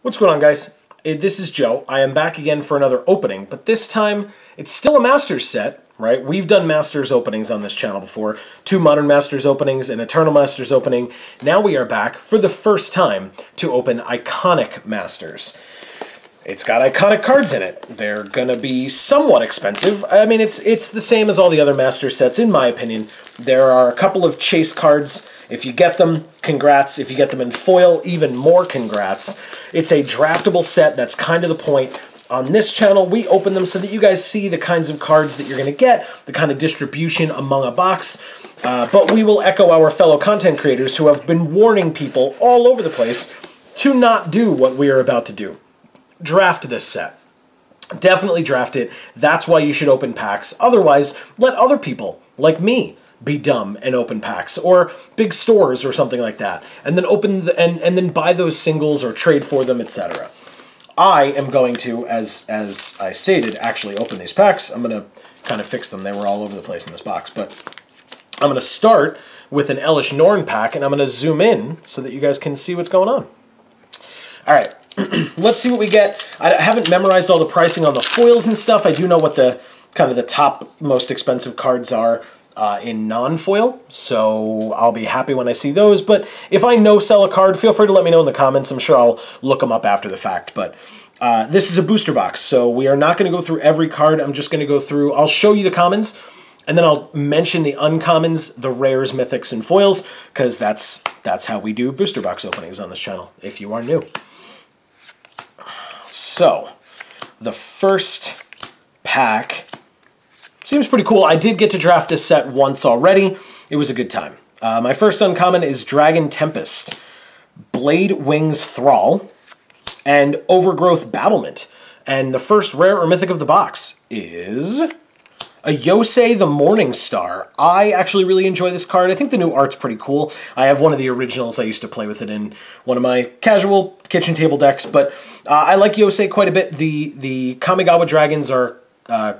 What's going on, guys? This is Joe. I am back again for another opening, but this time it's still a Masters set, right? We've done Masters openings on this channel before. 2 Modern Masters openings, an Eternal Masters opening. Now we are back for the first time to open Iconic Masters. It's got iconic cards in it. They're going to be somewhat expensive. I mean, it's the same as all the other Masters sets, in my opinion. There are a couple of chase cards. If you get them, congrats. If you get them in foil, even more congrats. It's a draftable set. That's kind of the point. On this channel, we open them so that you guys see the kinds of cards that you're going to get, the kind of distribution among a box. But we will echo our fellow content creators who have been warning people all over the place to not do what we are about to do. Draft this set. Definitely draft it. That's why you should open packs. Otherwise, let other people, like me, be dumb and open packs, or big stores or something like that, and then open and then buy those singles or trade for them, etc. I am going to, as I stated, actually open these packs. I'm going to kind of fix them. They were all over the place in this box, but I'm going to start with an Elesh Norn pack, and I'm going to zoom in so that you guys can see what's going on. All right. Let's see what we get. I haven't memorized all the pricing on the foils and stuff. I do know what the kind of the top most expensive cards are in non-foil, so I'll be happy when I see those. But if I no-sell a card, feel free to let me know in the comments. I'm sure I'll look them up after the fact. But this is a booster box, so we are not going to go through every card. I'm just going to go through, I'll show you the commons, and then I'll mention the uncommons, the rares, mythics, and foils, because that's how we do booster box openings on this channel, if you are new. So, the first pack seems pretty cool. I did get to draft this set once already. It was a good time. My first uncommon is Dragon Tempest, Blade Wings Thrall, and Overgrowth Battlement. And the first rare or mythic of the box is a Yosei the Morningstar. I actually really enjoy this card. I think the new art's pretty cool. I have one of the originals. I used to play with it in one of my casual kitchen table decks, but I like Yosei quite a bit. The Kamigawa Dragons are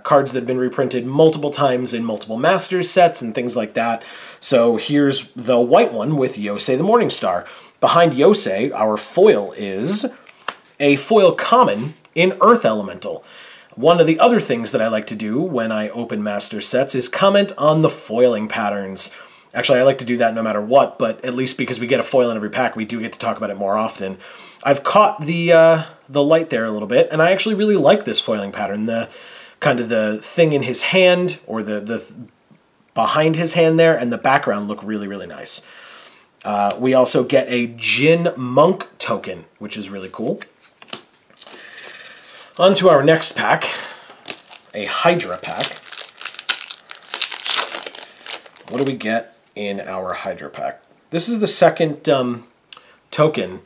cards that have been reprinted multiple times in multiple Masters sets and things like that. So here's the white one with Yosei the Morningstar. Behind Yosei, our foil is a foil common in Earth Elemental. One of the other things that I like to do when I open Master sets is comment on the foiling patterns. Actually, I like to do that no matter what, but at least because we get a foil in every pack, we do get to talk about it more often. I've caught the light there a little bit, and I actually really like this foiling pattern. The kind of the thing in his hand, or the behind his hand there, and the background look really, really nice. We also get a Jin Monk token, which is really cool. On to our next pack, a Hydra pack. What do we get in our Hydra pack? This is the second token.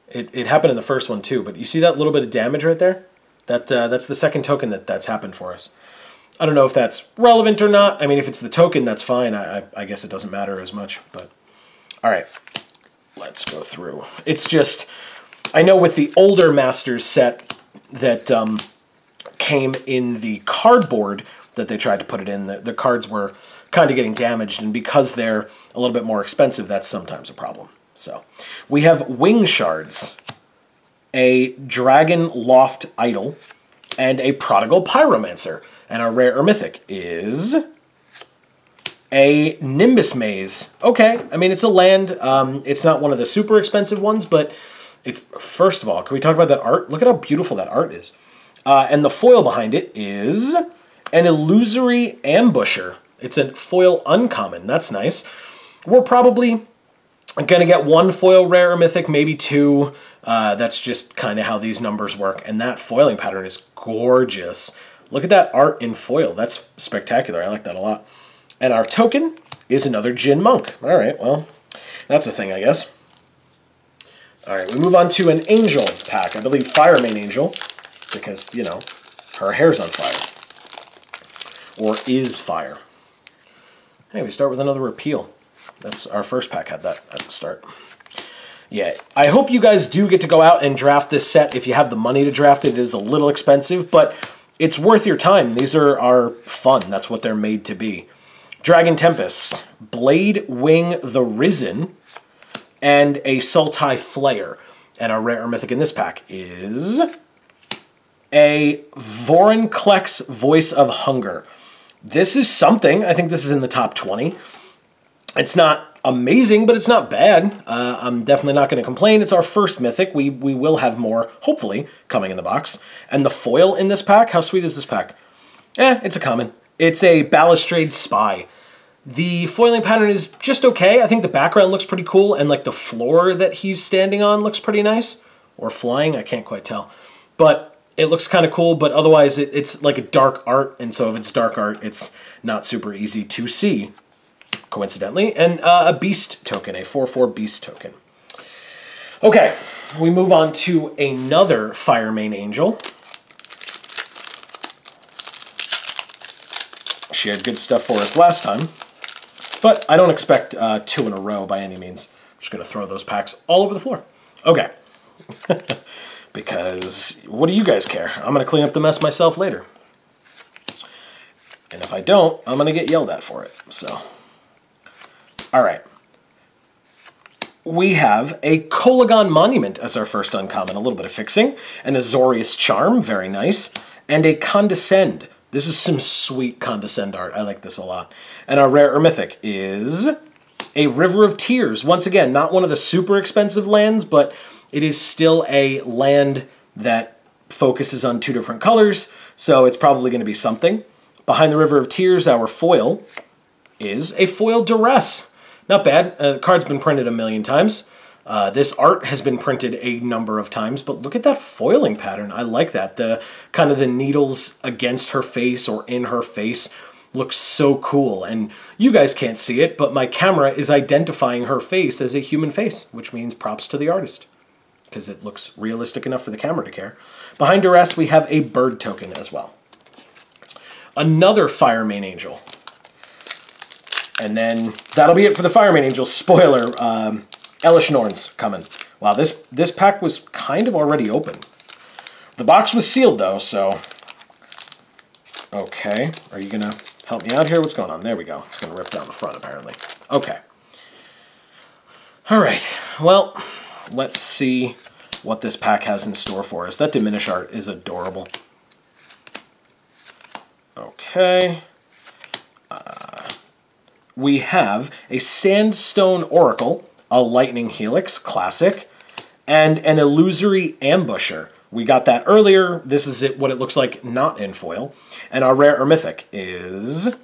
It happened in the first one too, but you see that little bit of damage right there? That's the second token that's happened for us. I don't know if that's relevant or not. I mean, if it's the token, that's fine. I guess it doesn't matter as much, but all right. Let's go through. It's just, I know with the older Masters set that came in the cardboard that they tried to put it in, the cards were kind of getting damaged, and because they're a little bit more expensive, that's sometimes a problem. So, we have Wing Shards, a Dragon Loft Idol, and a Prodigal Pyromancer. And our rare or mythic is a Nimbus Maze. Okay, I mean, it's a land. It's not one of the super expensive ones, but it's, first of all, can we talk about that art? Look at how beautiful that art is. And the foil behind it is an Illusory Ambusher. It's a foil uncommon. That's nice. We're probably going to get 1 foil rare or mythic, maybe 2. That's just kind of how these numbers work. And that foiling pattern is gorgeous. Look at that art in foil. That's spectacular. I like that a lot. And our token is another Jin Monk. All right, well, that's a thing, I guess. All right, we move on to an Angel pack. I believe Fire Mane Angel, because, you know, her hair's on fire. Or is fire. Hey, we start with another repeal. That's our first pack had that at the start. Yeah, I hope you guys do get to go out and draft this set. If you have the money to draft it, it is a little expensive, but it's worth your time. These are fun. That's what they're made to be. Dragon Tempest, Blade Wing the Risen, and a Sultai Flayer. And our rare or mythic in this pack is a Vorinclex Voice of Hunger. This is something. I think this is in the top 20. It's not amazing, but it's not bad. I'm definitely not going to complain. It's our first mythic. We will have more, hopefully, coming in the box. And the foil in this pack, how sweet is this pack? It's a common. It's a Balustrade Spy. The foiling pattern is just okay. I think the background looks pretty cool, and like the floor that he's standing on looks pretty nice. Or flying, I can't quite tell. But it looks kind of cool, but otherwise it's like a dark art, and so if it's dark art, it's not super easy to see, coincidentally. And a beast token, a 4/4 beast token. Okay, we move on to another Firemane Angel. She had good stuff for us last time, but I don't expect 2 in a row by any means. I'm just going to throw those packs all over the floor. Okay. Because what do you guys care? I'm going to clean up the mess myself later. And if I don't, I'm going to get yelled at for it. So, all right. We have a Kolaghan Monument as our first uncommon. A little bit of fixing. An Azorius Charm, very nice. And a Condescend. This is some sweet Condescend art. I like this a lot. And our rare or mythic is a River of Tears. Once again, not one of the super expensive lands, but it is still a land that focuses on 2 different colors, so it's probably going to be something. Behind the River of Tears, our foil is a foil Duress. Not bad. The card's been printed a million times. This art has been printed a number of times, but look at that foiling pattern. I like that. The kind of the needles against her face or in her face looks so cool. And you guys can't see it, but my camera is identifying her face as a human face, which means props to the artist, because it looks realistic enough for the camera to care. Behind Duress, we have a bird token as well. Another Firemane Angel. And then that'll be it for the Firemane Angel. Spoiler, Elesh Norn's coming. Wow, this pack was kind of already open. The box was sealed, though, so... Okay, are you going to help me out here? What's going on? There we go. It's going to rip down the front, apparently. Okay. All right, well... Let's see what this pack has in store for us. That Diminish art is adorable. Okay. We have a Sandstone Oracle, a Lightning Helix, classic, and an Illusory Ambusher. We got that earlier. This is what it looks like not in foil. And our rare or mythic is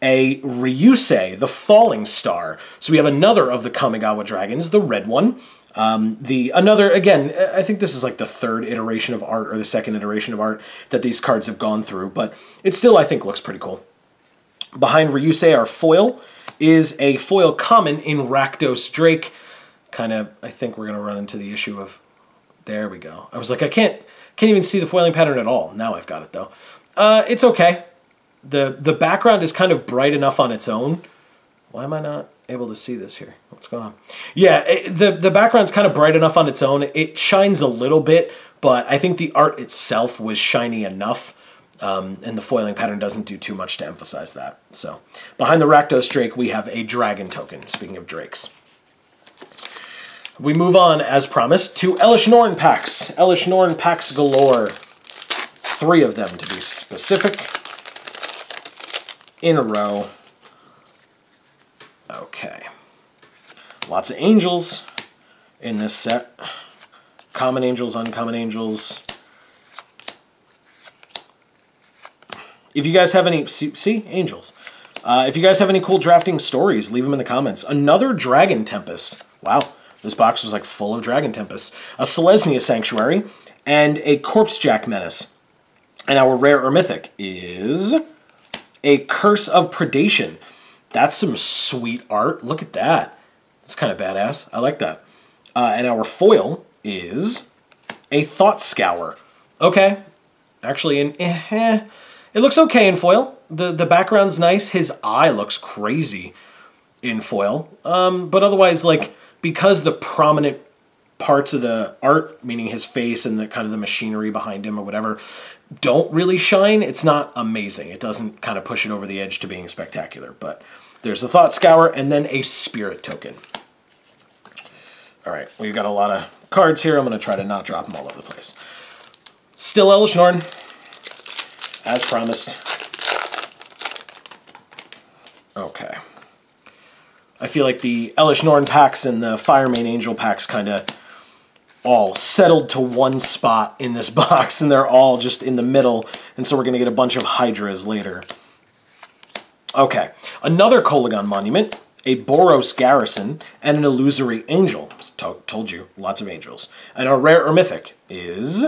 a Ryusei, the Falling Star. So we have another of the Kamigawa dragons, the red one. Another, again, I think this is like the 3rd iteration of art or the 2nd iteration of art that these cards have gone through, but it still, I think, looks pretty cool. Behind Ryusei, our foil is a foil common in Rakdos Drake. Kind of, I think we're going to run into the issue of, there we go. I was like, I can't even see the foiling pattern at all. Now I've got it, though. It's okay. The background is kind of bright enough on its own. Why am I not able to see this here? What's going on? Yeah, the background's kind of bright enough on its own. It shines a little bit, but I think the art itself was shiny enough, and the foiling pattern doesn't do too much to emphasize that. So, behind the Rakdos Drake, we have a dragon token, speaking of drakes. We move on, as promised, to Elesh Norn packs. Elesh Norn packs galore. 3 of them, to be specific, in a row. Okay. Lots of angels in this set. Common angels, uncommon angels. If you guys have any... See? Angels. If you guys have any cool drafting stories, leave them in the comments. Another Dragon Tempest. Wow. This box was like full of Dragon Tempests. A Selesnya Sanctuary. And a Corpsejack Menace. And our rare or mythic is a Curse of Predation. That's some sweet art. Look at that. It's kind of badass. I like that. And our foil is a Thought Scour. Okay. Actually, it looks okay in foil. The background's nice. His eye looks crazy in foil. But otherwise, like, because the prominent parts of the art, meaning his face and the kind of the machinery behind him or whatever, don't really shine, it's not amazing. It doesn't kind of push it over the edge to being spectacular. But there's the Thought Scour and then a Spirit token. All right, we've got a lot of cards here. I'm going to try to not drop them all over the place. Still Elesh Norn, as promised. Okay. I feel like the Elesh Norn packs and the Firemane Angel packs kind of all settled to one spot in this box, and they're all just in the middle, and so we're going to get a bunch of Hydras later. Okay, another Kolaghan Monument, a Boros Garrison, and an Illusory Angel. Told you, lots of angels. And our rare or mythic is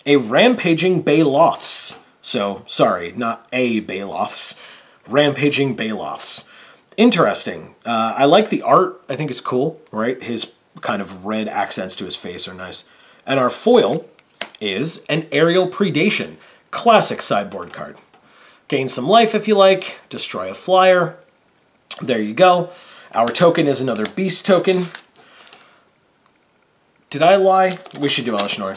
a Rampaging Baloths. So, sorry, not a Baloths. Rampaging Baloths. Interesting. I like the art. I think it's cool, right? His kind of red accents to his face are nice. And our foil is an Aerial Predation. Classic sideboard card. Gain some life if you like. Destroy a flyer. There you go. Our token is another beast token. Did I lie? We should do Elesh Norn.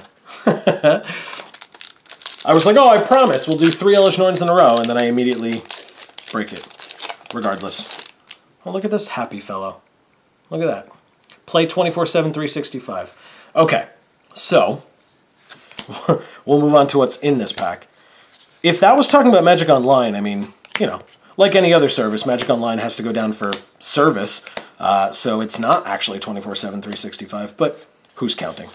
I was like, oh, I promise we'll do 3 Elesh Norns in a row, and then I immediately break it. Regardless. Oh, look at this happy fellow. Look at that. Play 24/7, 365. Okay, so we'll move on to what's in this pack. If that was talking about Magic Online, I mean, you know, like any other service, Magic Online has to go down for service, so it's not actually 24/7, 365, but who's counting?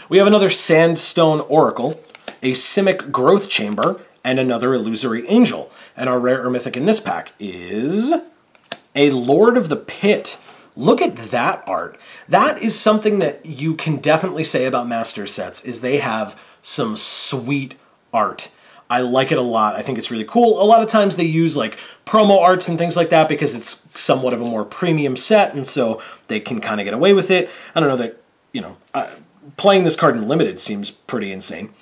We have another Sandstone Oracle, a Simic Growth Chamber, and another Illusory Angel. And our rare or mythic in this pack is a Lord of the Pit. Look at that art. That is something that you can definitely say about Master sets, is they have some sweet art. I like it a lot. I think it's really cool. A lot of times they use like promo arts and things like that because it's somewhat of a more premium set, and so they can kind of get away with it. I don't know that, you know, playing this card in Limited seems pretty insane.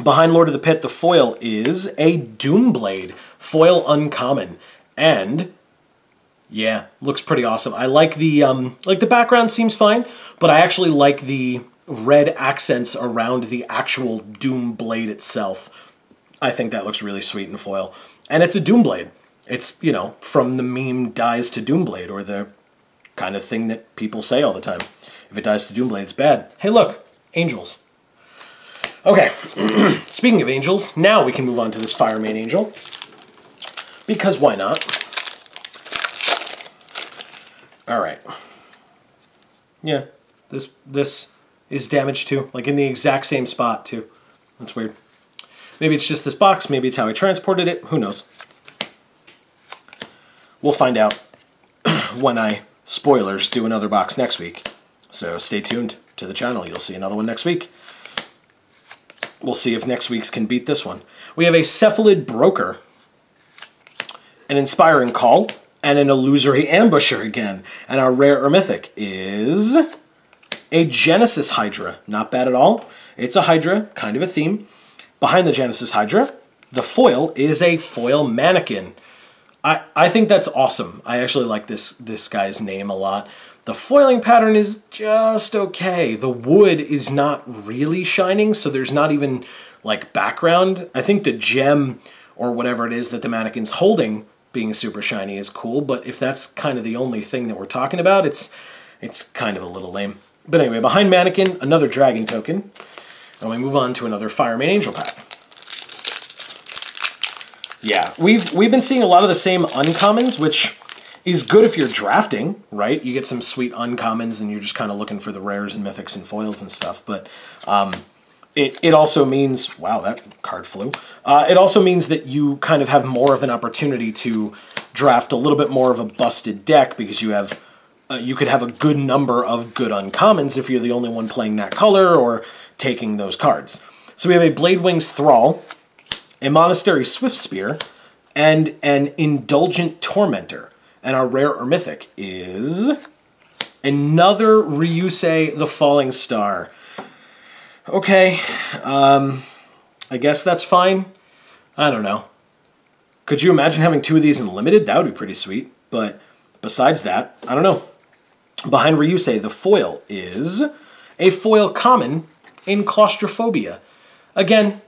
Behind Lord of the Pit, the foil is a Doomblade, foil uncommon, and yeah, looks pretty awesome. I like the background seems fine, but I actually like the red accents around the actual Doomblade itself. I think that looks really sweet in foil. And it's a Doomblade. It's, you know, from the meme dies to Doomblade, or the kind of thing that people say all the time. If it dies to Doomblade, it's bad. Hey, look, angels. Okay, speaking of angels, now we can move on to this Firemane Angel. Because why not? All right. Yeah, this is damaged too, like in the exact same spot too. That's weird. Maybe it's just this box, maybe it's how I transported it, who knows. We'll find out when I, spoilers, do another box next week. So stay tuned to the channel, you'll see another one next week. We'll see if next week's can beat this one. We have a Cephalid Broker, an Inspiring Call, and an Illusory Ambusher again. And our rare or mythic is a Genesis Hydra. Not bad at all. It's a Hydra, kind of a theme. Behind the Genesis Hydra, the foil is a foil mannequin. I think that's awesome. I actually like this guy's name a lot. The foiling pattern is just okay. The wood is not really shining, so there's not even like background. I think the gem or whatever it is that the mannequin's holding being super shiny is cool, but if that's kind of the only thing that we're talking about, it's kind of a little lame. But anyway, behind Mannequin, another Dragon token, and we move on to another Firemane Angel pack. Yeah, we've been seeing a lot of the same uncommons, which is good if you're drafting, right? You get some sweet uncommons and you're just kind of looking for the rares and mythics and foils and stuff, but it also means, wow, that card flew. It also means that you kind of have more of an opportunity to draft a little bit more of a busted deck because you have, you could have a good number of good uncommons if you're the only one playing that color or taking those cards. So we have a Bladewings Thrall, a Monastery Swiftspear, and an Indulgent Tormentor. And our rare or mythic is another Ryusei the Falling Star. Okay, I guess that's fine. I don't know. Could you imagine having 2 of these in Limited? That would be pretty sweet. But besides that, I don't know. Behind Ryusei, the foil is a foil common in Claustrophobia. Again,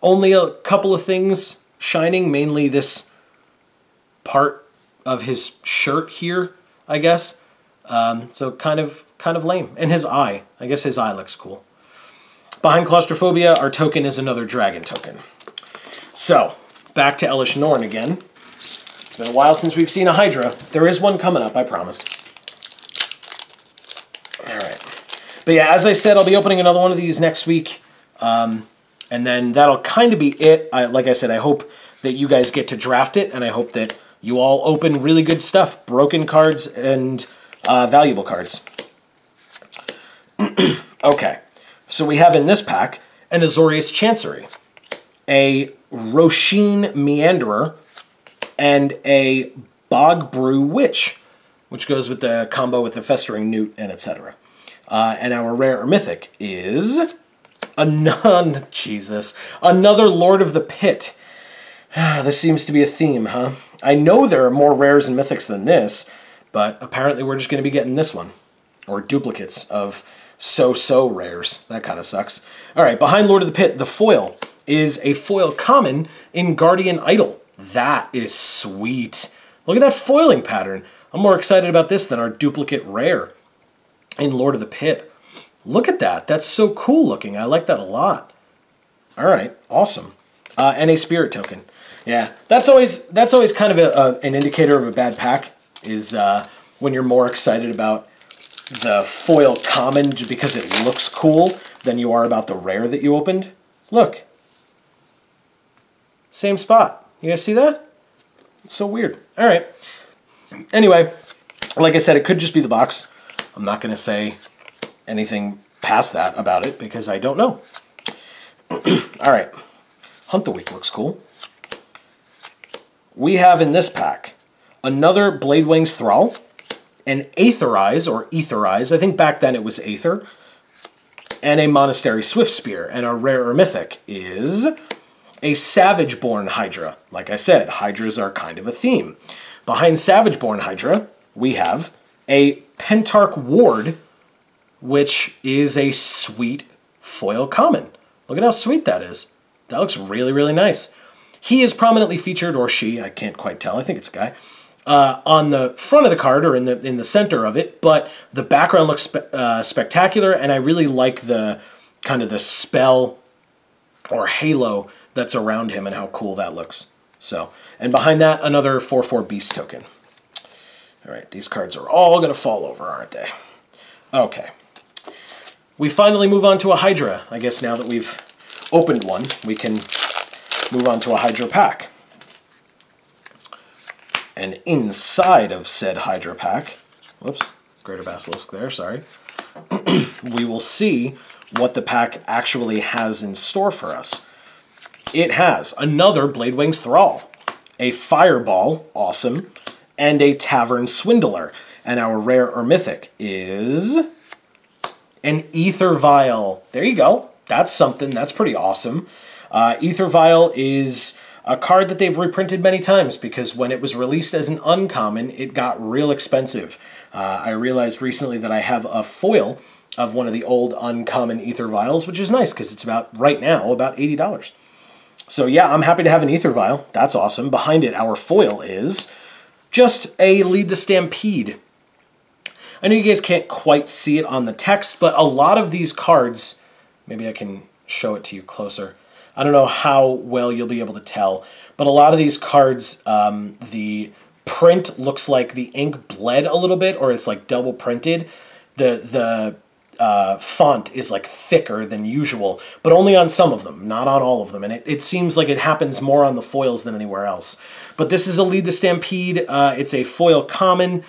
only a couple of things shining, mainly this part of his shirt here, I guess. So kind of kind of lame. And his eye. I guess his eye looks cool. Behind Claustrophobia, our token is another dragon token. So, back to Elesh Norn again. It's been a while since we've seen a Hydra. There is one coming up, I promised. Alright. But yeah, as I said, I'll be opening another one of these next week. And then that'll kind of be it. Like I said, I hope that you guys get to draft it, and I hope that you all open really good stuff. Broken cards and valuable cards. Okay. So we have in this pack an Azorius Chancery, a Roshin Meanderer, and a Bogbrew Witch, which goes with the combo with the Festering Newt and etc. And our rare or mythic is another Lord of the Pit. This seems to be a theme, huh? I know there are more rares and mythics than this, but apparently we're just going to be getting this one. Or duplicates of so-so rares. That kind of sucks. Alright, behind Lord of the Pit, the foil is a foil common in Guardian Idol. That is sweet. Look at that foiling pattern. I'm more excited about this than our duplicate rare in Lord of the Pit. Look at that. That's so cool looking. I like that a lot. Alright, awesome. And a spirit token. Yeah, that's always kind of an indicator of a bad pack, is when you're more excited about the foil common because it looks cool than you are about the rare that you opened. Look. Same spot. You guys see that? It's so weird. All right. Anyway, like I said, it could just be the box. I'm not going to say anything past that about it because I don't know. All right. Hunt the Week looks cool. We have in this pack another Bladewings Thrall, an Aetherize, or Etherize, I think back then it was Aether, and a Monastery Swiftspear. And our rare or mythic is a Savageborn Hydra. Like I said, Hydras are kind of a theme. Behind Savageborn Hydra, we have a Pentarch Ward, which is a sweet foil common. Look at how sweet that is. That looks really, really nice. He is prominently featured, or she, I can't quite tell, I think it's a guy, on the front of the card, or in the center of it, but the background looks spectacular, and I really like the kind of the spell or halo that's around him and how cool that looks. So, and behind that, another 4/4 Beast token. All right, these cards are all going to fall over, aren't they? Okay. We finally move on to a Hydra. I guess now that we've opened one, we can move on to a Hydra pack. And inside of said Hydra pack, whoops, Greater Basilisk there, sorry, we will see what the pack actually has in store for us. It has another Bladewings Thrall, a Fireball, awesome, and a Tavern Swindler. And our rare or mythic is an Aether Vial. There you go. That's something. That's pretty awesome. Aether Vial is a card that they've reprinted many times because when it was released as an uncommon, it got real expensive. I realized recently that I have a foil of one of the old uncommon Aether Vials, which is nice because it's about, right now, about $80. So yeah, I'm happy to have an Aether Vial. That's awesome. Behind it, our foil is just a Lead the Stampede. I know you guys can't quite see it on the text, but a lot of these cards, maybe I can show it to you closer. I don't know how well you'll be able to tell, but a lot of these cards, the print looks like the ink bled a little bit, or it's like double printed. The font is like thicker than usual, but only on some of them, not on all of them. And it seems like it happens more on the foils than anywhere else. But this is a Lead the Stampede. It's a foil common,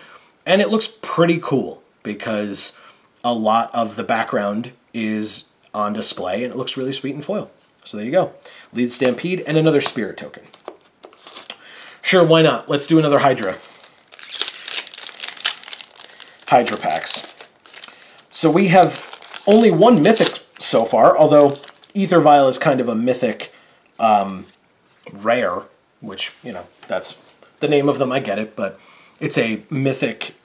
and it looks pretty cool because a lot of the background is on display, and it looks really sweet in foil. So there you go. Lead Stampede and another Spirit token. Sure, why not? Let's do another Hydra. Hydra packs. So we have only one mythic so far, although Aether Vial is kind of a mythic rare, which, you know, that's the name of them, I get it, but it's a mythic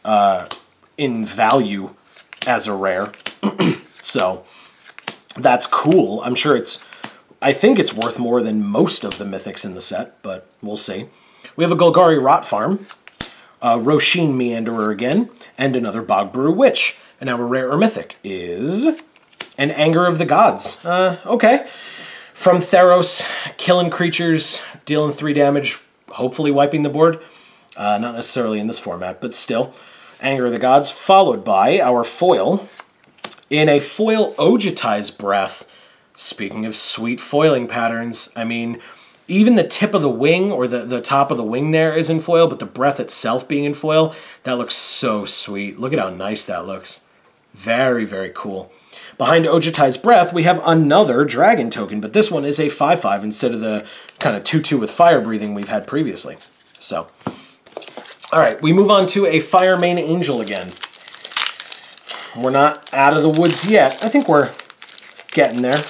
in value as a rare. So that's cool. I'm sure I think it's worth more than most of the mythics in the set, but we'll see. We have a Golgari Rot Farm, a Roshin Meanderer again, and another Bogbrew Witch. And our rare or mythic is an Anger of the Gods. Okay. From Theros, killing creatures, dealing 3 damage, hopefully wiping the board. Not necessarily in this format, but still. Anger of the Gods, followed by our foil. In a foil Ojutai's Breath. Speaking of sweet foiling patterns, I mean, even the tip of the wing, or the top of the wing there is in foil, but the breath itself being in foil, that looks so sweet. Look at how nice that looks. Very, very cool. Behind Ojutai's Breath, we have another dragon token, but this one is a 5/5 instead of the kind of 2/2 with fire breathing we've had previously. So, all right, we move on to a Firemane Angel again. We're not out of the woods yet. I think we're getting there.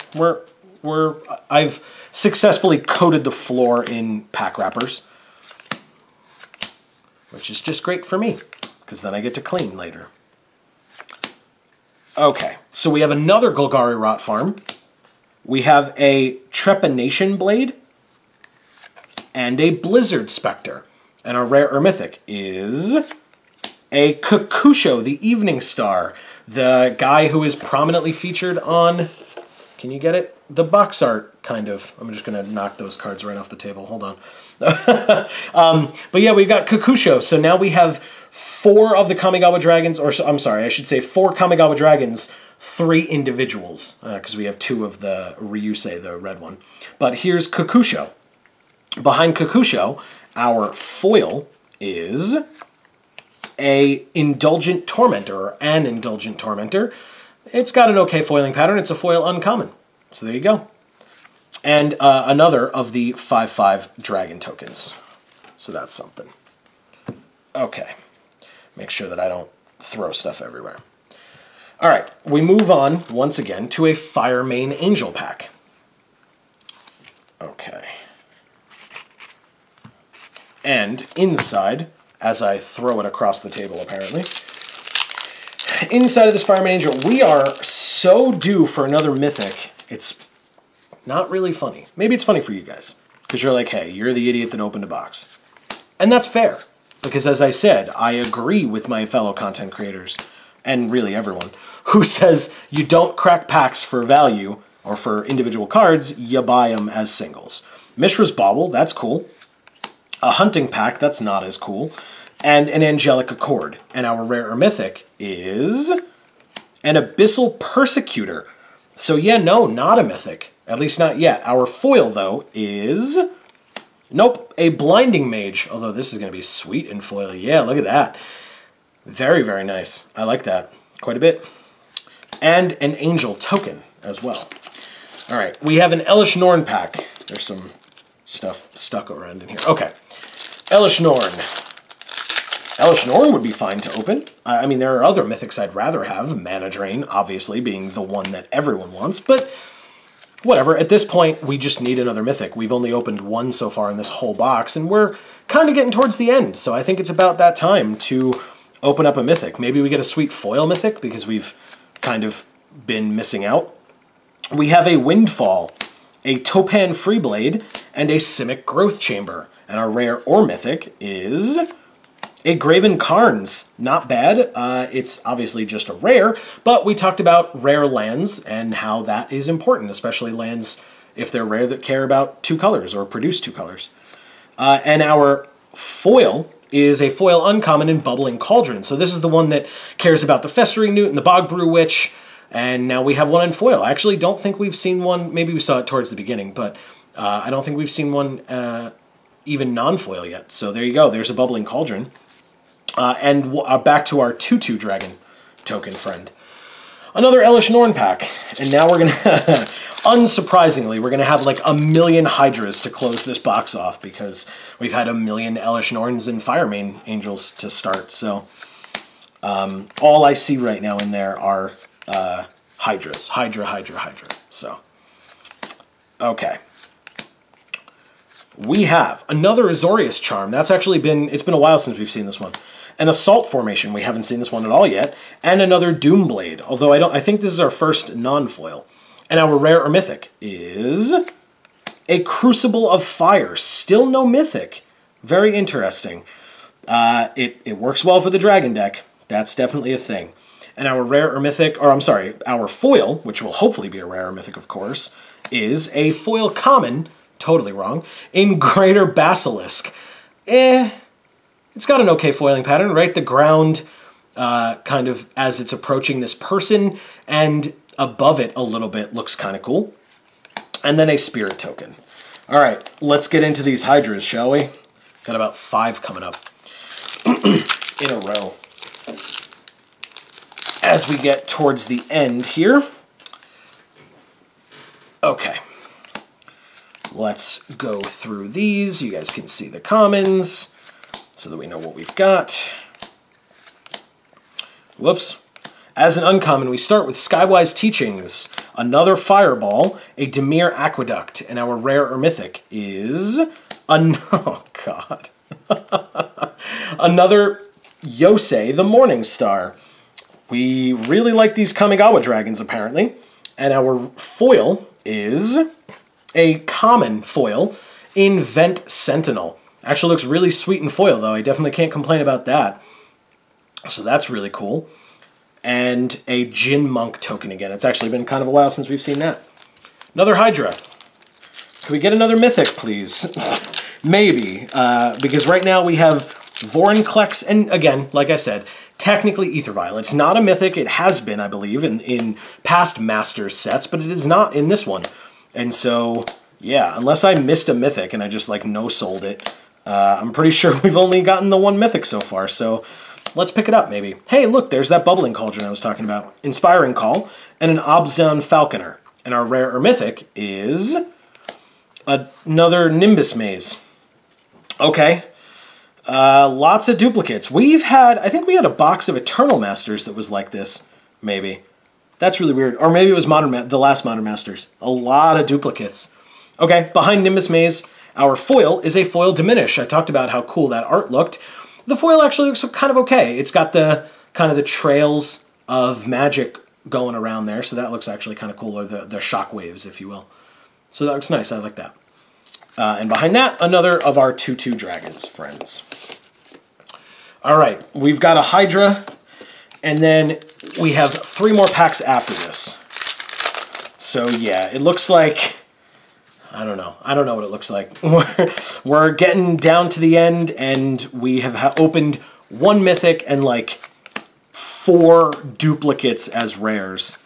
I've successfully coated the floor in pack wrappers, which is just great for me, because then I get to clean later. Okay, so we have another Golgari Rot Farm. We have a Trepanation Blade and a Blizzard Spectre. And our rare or mythic is a Kakusho, the Evening Star, the guy who is prominently featured on, can you get it? The box art, kind of. I'm just going to knock those cards right off the table. Hold on. But yeah, we've got Kakusho. So now we have 4 of the Kamigawa Dragons, or I'm sorry, I should say 4 Kamigawa Dragons, 3 individuals, because we have 2 of the Ryusei, the red one. But here's Kakusho. Behind Kakusho, our foil is a Indulgent Tormentor, or an Indulgent Tormentor. It's got an okay foiling pattern. It's a foil uncommon. So there you go. And another of the 5/5 dragon tokens. So that's something. Okay. Make sure that I don't throw stuff everywhere. All right. We move on, once again, to a Firemane Angel pack. Okay. And inside, as I throw it across the table, apparently, inside of this Firemane Angel, we are so due for another mythic. It's not really funny. Maybe it's funny for you guys, because you're like, hey, you're the idiot that opened a box. And that's fair, because as I said, I agree with my fellow content creators, and really everyone, who says you don't crack packs for value, or for individual cards, you buy them as singles. Mishra's Bauble, that's cool. A Hunting Pack, that's not as cool. And an Angelic Accord. And our rare or mythic is an Abyssal Persecutor. So yeah, no, not a mythic. At least not yet. Our foil, though, is... Nope, a Blinding Mage. Although this is going to be sweet in foil. Yeah, look at that. Very, very nice. I like that quite a bit. And an Angel Token as well. All right, we have an Elesh Norn pack. There's some stuff stuck around in here. Okay, Elesh Norn. Elesh Norn would be fine to open. I mean, there are other mythics I'd rather have. Mana Drain, obviously, being the one that everyone wants, but whatever. At this point, we just need another mythic. We've only opened 1 so far in this whole box, and we're kind of getting towards the end, so I think it's about that time to open up a mythic. Maybe we get a sweet foil mythic, because we've kind of been missing out. We have a Windfall, a Topan Freeblade, and a Simic Growth Chamber. And our rare or mythic is a Graven Karns. Not bad. It's obviously just a rare, but we talked about rare lands and how that is important, especially lands, if they're rare, that care about 2 colors or produce 2 colors. And our foil is a foil uncommon in Bubbling Cauldron. So this is the one that cares about the Festering Newt and the Bogbrew Witch, and now we have one in foil. I actually don't think we've seen one, maybe we saw it towards the beginning, but I don't think we've seen one even non-foil yet. So there you go, there's a Bubbling Cauldron. And back to our 2/2 dragon token friend. Another Elesh Norn pack, and now we're going to, unsurprisingly, we're going to have like a million Hydras to close this box off, because we've had a million Elesh Norns and Firemane Angels to start, so all I see right now in there are Hydras. Hydra, Hydra, Hydra. So, okay. We have another Azorius Charm. That's actually been, it's been a while since we've seen this one. An Assault Formation, we haven't seen this one at all yet. And another Doomblade, although I think this is our first non-foil. And our rare or mythic is a Crucible of Fire. Still no mythic. Very interesting. It works well for the Dragon deck. That's definitely a thing. And our rare or mythic, or I'm sorry, our foil, which will hopefully be a rare or mythic, of course, is a foil common, totally wrong, in Greater Basilisk. It's got an okay foiling pattern, right? The ground kind of as it's approaching this person, and above it a little bit looks kind of cool. And then a spirit token. All right, let's get into these Hydras, shall we? Got about 5 coming up in a row. As we get towards the end here. Okay. Let's go through these. You guys can see the commons so that we know what we've got. Whoops. As an uncommon, we start with Skywise Teachings, another Fireball, a Dimir Aqueduct, and our rare or mythic is oh god. Another Yosei the Morning Star. We really like these Kamigawa dragons, apparently. And our foil is a common foil in Vent Sentinel. Actually looks really sweet in foil, though. I definitely can't complain about that. So that's really cool. And a Jin Monk token again. It's actually been kind of a while since we've seen that. Another Hydra. Can we get another mythic, please? Maybe. Because right now we have Vorinclex, and again, like I said, technically Ether Vial. It's not a mythic. It has been, I believe, in past Masters sets, but it is not in this one. And so, yeah, unless I missed a mythic and I just, like, no-sold it, I'm pretty sure we've only gotten the one mythic so far, so let's pick it up, maybe. Hey, look, there's that Bubbling Cauldron I was talking about. Inspiring Call, and an Obzon Falconer. And our rare or mythic is another Nimbus Maze. Okay. Lots of duplicates. I think we had a box of Eternal Masters that was like this, maybe. That's really weird. Or maybe it was the last Modern Masters. A lot of duplicates. Okay, behind Nimbus Maze, our foil is a foil Diminish. I talked about how cool that art looked. The foil actually looks kind of okay. It's got the kind of the trails of magic going around there, so that looks actually kind of cool, or the shock waves, if you will. So that looks nice. I like that. And behind that, another of our 2/2 dragons, friends. All right, we've got a Hydra, and then we have 3 more packs after this. So yeah, it looks like, I don't know. I don't know what it looks like. We're getting down to the end, and we have opened 1 mythic and like 4 duplicates as rares,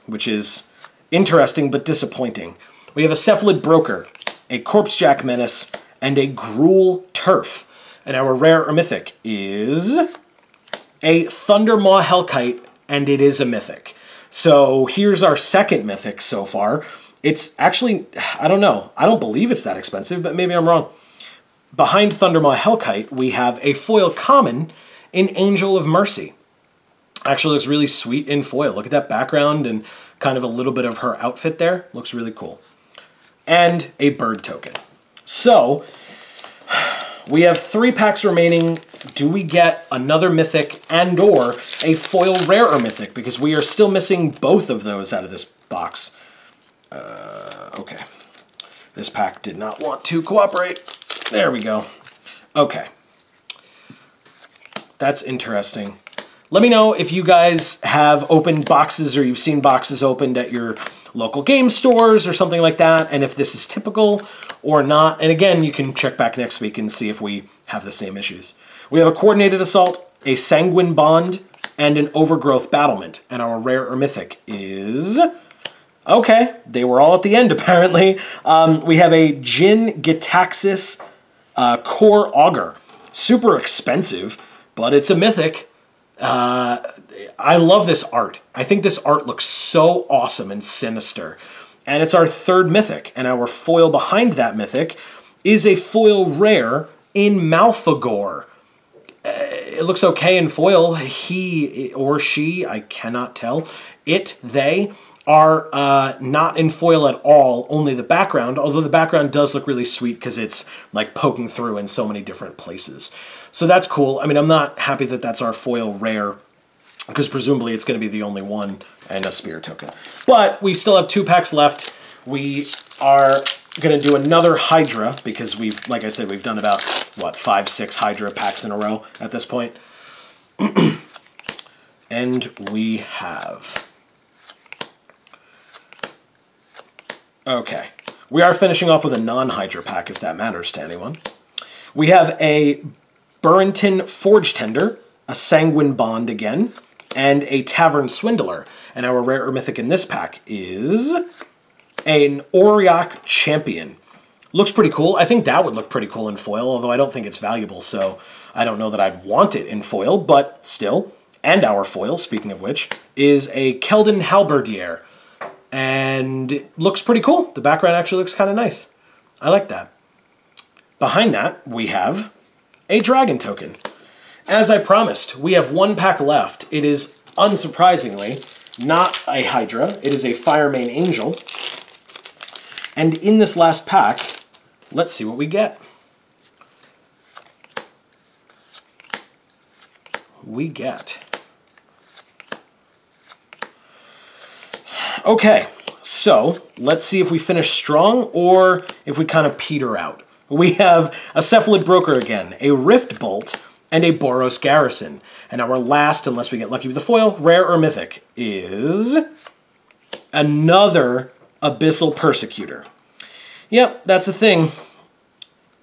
which is interesting but disappointing. We have a Cephalid Broker, a Corpsejack Menace, and a Gruul Turf. And our rare or mythic is a Thundermaw Hellkite, and it is a mythic. So here's our second mythic so far. It's actually, I don't know. I don't believe it's that expensive, but maybe I'm wrong. Behind Thundermaw Hellkite, we have a foil common in Angel of Mercy. Actually looks really sweet in foil. Look at that background and kind of a little bit of her outfit there. Looks really cool. And a bird token. So we have 3 packs remaining. Do we get another mythic and or a foil rare or mythic? Because we are still missing both of those out of this box. Okay. This pack did not want to cooperate. There we go. Okay. That's interesting. Let me know if you guys have opened boxes or you've seen boxes opened at your local game stores or something like that, and if this is typical or not. And again, you can check back next week and see if we have the same issues. We have a Coordinated Assault, a Sanguine Bond, and an Overgrowth Battlement. And our rare or mythic is... okay, they were all at the end, apparently. We have a Jin Gitaxias Core Augur. Super expensive, but it's a mythic. I love this art. I think this art looks so awesome and sinister. And it's our 3rd mythic. And our foil behind that mythic is a foil rare in Malfagor. It looks okay in foil. He or she, I cannot tell. They are not in foil at all, only the background, although the background does look really sweet because it's like poking through in so many different places. So that's cool. I mean, I'm not happy that that's our foil rare because presumably it's going to be the only one and a spirit token. But we still have 2 packs left. We are going to do another Hydra because we've, like I said, we've done about, what, 5, 6 Hydra packs in a row at this point. And we have... Okay. We are finishing off with a non-Hydra pack, if that matters to anyone. We have a Burrington Forge Tender, a Sanguine Bond again, and a Tavern Swindler. And our rare or mythic in this pack is an Auriok Champion. Looks pretty cool. I think that would look pretty cool in foil, although I don't think it's valuable, so I don't know that I'd want it in foil, but still. And our foil, speaking of which, is a Keldon Halberdier. And it looks pretty cool. The background actually looks kind of nice. I like that. Behind that, we have a Dragon token. As I promised, we have one pack left. It is, unsurprisingly, not a Hydra. It is a Firemane Angel. And in this last pack, let's see what we get. We get... Okay, so let's see if we finish strong or if we kind of peter out. We have a Cephalid Broker again, a Rift Bolt, and a Boros Garrison. And our last, unless we get lucky with the foil, rare or mythic, is another Abyssal Persecutor. Yep, that's a thing.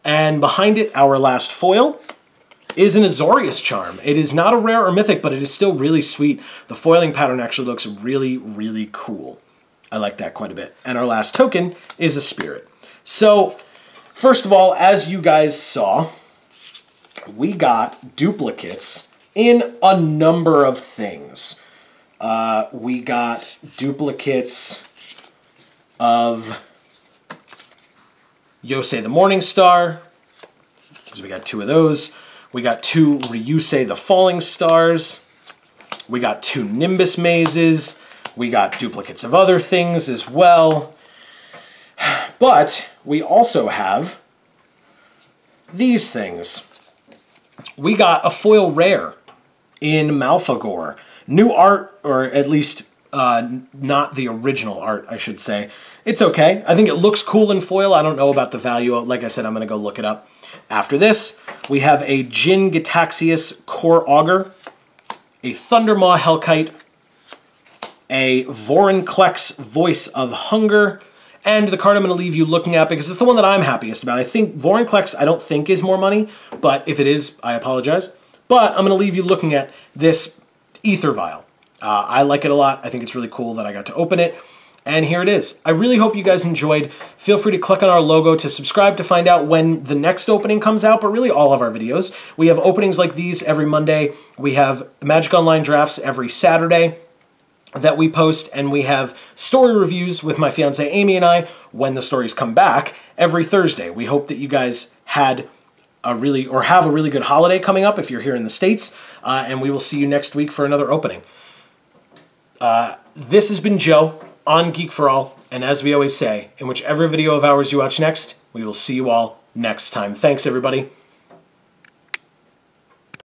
And behind it, our last foil is an Azorius Charm. It is not a rare or mythic, but it is still really sweet. The foiling pattern actually looks really, really cool. I like that quite a bit. And our last token is a Spirit. So, first of all, as you guys saw, we got duplicates in a number of things. We got duplicates of Yosei the Morningstar, because we got 2 of those. We got 2 Ryusei the Falling Stars. We got 2 Nimbus Mazes. We got duplicates of other things as well. But we also have these things. We got a foil rare in Malphagor. New art, or at least not the original art, I should say. It's okay. I think it looks cool in foil. I don't know about the value. Like I said, I'm going to go look it up. After this, we have a Jin Gitaxias Core Augur, a Thundermaw Hellkite, a Vorinclex Voice of Hunger, and the card I'm going to leave you looking at because it's the one that I'm happiest about. I think Vorinclex I don't think is more money, but if it is, I apologize. But I'm going to leave you looking at this Aether Vial. I like it a lot. I think it's really cool that I got to open it. And here it is. I really hope you guys enjoyed. Feel free to click on our logo to subscribe to find out when the next opening comes out, but really all of our videos. We have openings like these every Monday. We have Magic Online drafts every Saturday that we post, and we have story reviews with my fiance Amy and I when the stories come back every Thursday. We hope that you guys had a really good holiday coming up if you're here in the States, and we will see you next week for another opening. This has been Joe on Geek for All, and as we always say, in whichever video of ours you watch next, we will see you all next time. Thanks, everybody.